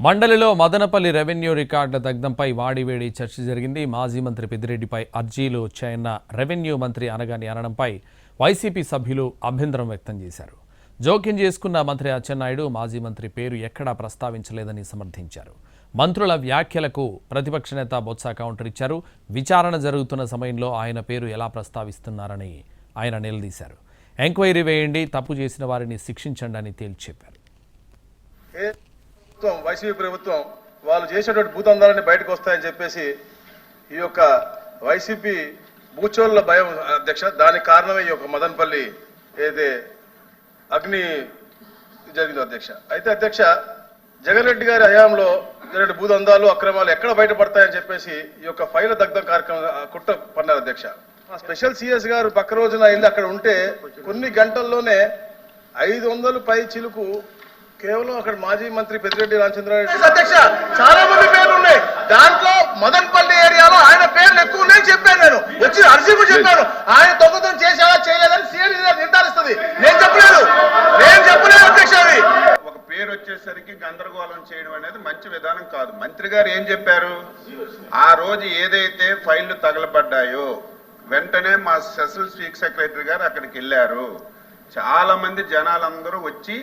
మండలిలో మదనపల్లి రెవెన్యూ రికార్డుల దగ్ధంపై వాడివేడి చర్చ జరిగింది. మాజీ మంత్రి పెద్దిరెడ్డిపై అర్జీలు వచ్చాయన్న రెవెన్యూ మంత్రి అనగాని అనడంపై వైసీపీ సభ్యులు అభ్యంతరం వ్యక్తం చేశారు. జోక్యం చేసుకున్న మంత్రి అచ్చెన్నాయుడు మాజీ మంత్రి పేరు ఎక్కడా ప్రస్తావించలేదని సమర్థించారు. మంత్రుల వ్యాఖ్యలకు ప్రతిపక్ష నేత బొత్స కౌంటర్ ఇచ్చారు. విచారణ జరుగుతున్న సమయంలో ఆయన పేరు ఎలా ప్రస్తావిస్తున్నారని ఆయన నిలదీశారు. ఎంక్వైరీ వేయండి, తప్పు చేసిన వారిని శిక్షించండి అని తేల్చి చెప్పారు. వైసీపీ ప్రభుత్వం వాళ్ళు చేసేటువంటి భూతందాలని బయటకు వస్తాయని చెప్పేసి ఈ యొక్క వైసీపీ భూచోళ్ళ భయం అధ్యక్ష, దానికి కారణమే ఈ యొక్క మదనపల్లి ఏదైతే అగ్ని జరిగిందో అధ్యక్ష. అయితే అధ్యక్ష, జగన్ రెడ్డి గారి హయాంలో జరిగిన భూదందాలు అక్రమాలు ఎక్కడ బయటపడతాయని చెప్పేసి ఈ యొక్క ఫైల్ దగ్ధం కార్యక్రమం కుట్ర పన్నారు అధ్యక్ష. స్పెషల్ సిఎస్ గారు పక్క రోజున వెళ్ళి అక్కడ ఉంటే కొన్ని గంటల్లోనే 500 పై చిలుకు కేవలం అక్కడ మాజీ మంత్రి పెద్దిరెడ్డి రామచంద్రారెడ్డి అధ్యక్ష చాలా మంది పేర్లు ఉన్నాయి. దాంట్లో మదనపల్లి ఏరియాలో ఆయన పేర్లు ఎక్కువ ఉన్నాయని చెప్పాను. నేను వచ్చి అర్జీ చెప్పాను. ఆయన దొంగతనం చేశారా చేయలేదని సీఎం నిర్ధారిస్తుంది. నేను చెప్పలేదు అధ్యక్ష. అది ఒక పేరు వచ్చేసరికి గందరగోళం చేయడం అనేది మంచి విధానం కాదు. మంత్రి గారు ఏం చెప్పారు, ఆ రోజు ఏదైతే ఫైళ్లు తగలబడ్డాయో వెంటనే మా స్పెషల్ చీఫ్ సెక్రటరీ గారు అక్కడికి వెళ్ళారు. చాలా మంది జనాలందరూ వచ్చి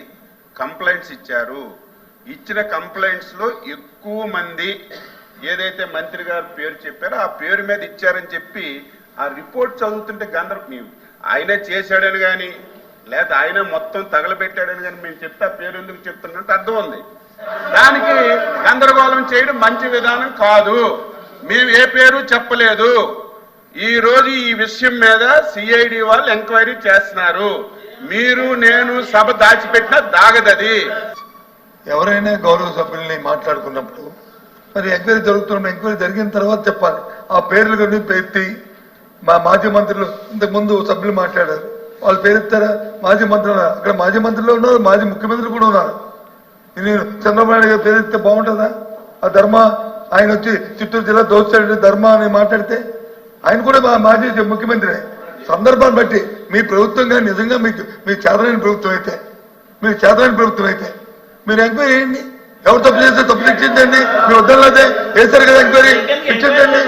కంప్లైంట్స్ ఇచ్చారు. ఇచ్చిన కంప్లైంట్స్ లో ఎక్కువ మంది ఏదైతే మంత్రి గారు పేరు చెప్పారో ఆ పేరు మీద ఇచ్చారని చెప్పి ఆ రిపోర్ట్ చదువుతుంటే ఆయనే చేశాడని కానీ లేదా ఆయన మొత్తం తగలబెట్టాడని కానీ మేము చెప్తే ఆ పేరు ఎందుకు చెప్తున్నట్టు అర్థం ఉంది. దానికి గందరగోళం చేయడం మంచి విధానం కాదు. మేము ఏ పేరు చెప్పలేదు. ఈ రోజు ఈ విషయం మీద సిఐడి వాళ్ళు ఎంక్వైరీ చేస్తున్నారు. మీరు నేను సభ దాచిపెట్టినా దాగదది. ఎవరైనా గౌరవ సభ్యుల్ని మాట్లాడుకున్నప్పుడు మరి ఎంక్వైరీ జరుగుతున్న ఎంక్వైరీ జరిగిన తర్వాత చెప్పాలి. ఆ పేర్లు గురించి ఎత్తి మా మాజీ మంత్రులు ఇంతకుముందు సభ్యులు మాట్లాడారు, వాళ్ళు పేరెత్తారా? మాజీ మంత్రులు అక్కడ మాజీ మంత్రులు ఉన్నారు, మాజీ ముఖ్యమంత్రులు కూడా ఉన్నారు. నేను చంద్రబాబు నాయుడు గారు పేరెత్తే బాగుంటుందా? ఆ ధర్మ ఆయన వచ్చి చిత్తూరు జిల్లా దోచాడు ధర్మ అని మాట్లాడితే ఆయన కూడా మాజీ ముఖ్యమంత్రి. సందర్భాన్ని బట్టి మీ ప్రభుత్వంగా నిజంగా మీ చేతనైన ప్రభుత్వం అయితే మీరు ఎంక్వైరీ చేయండి. ఎవరు తప్పు చేస్తే తప్పు శిక్షించండి. మీ వద్దలేదే వేశారు కదా ఎంక్వైరీ, శిక్షించండి.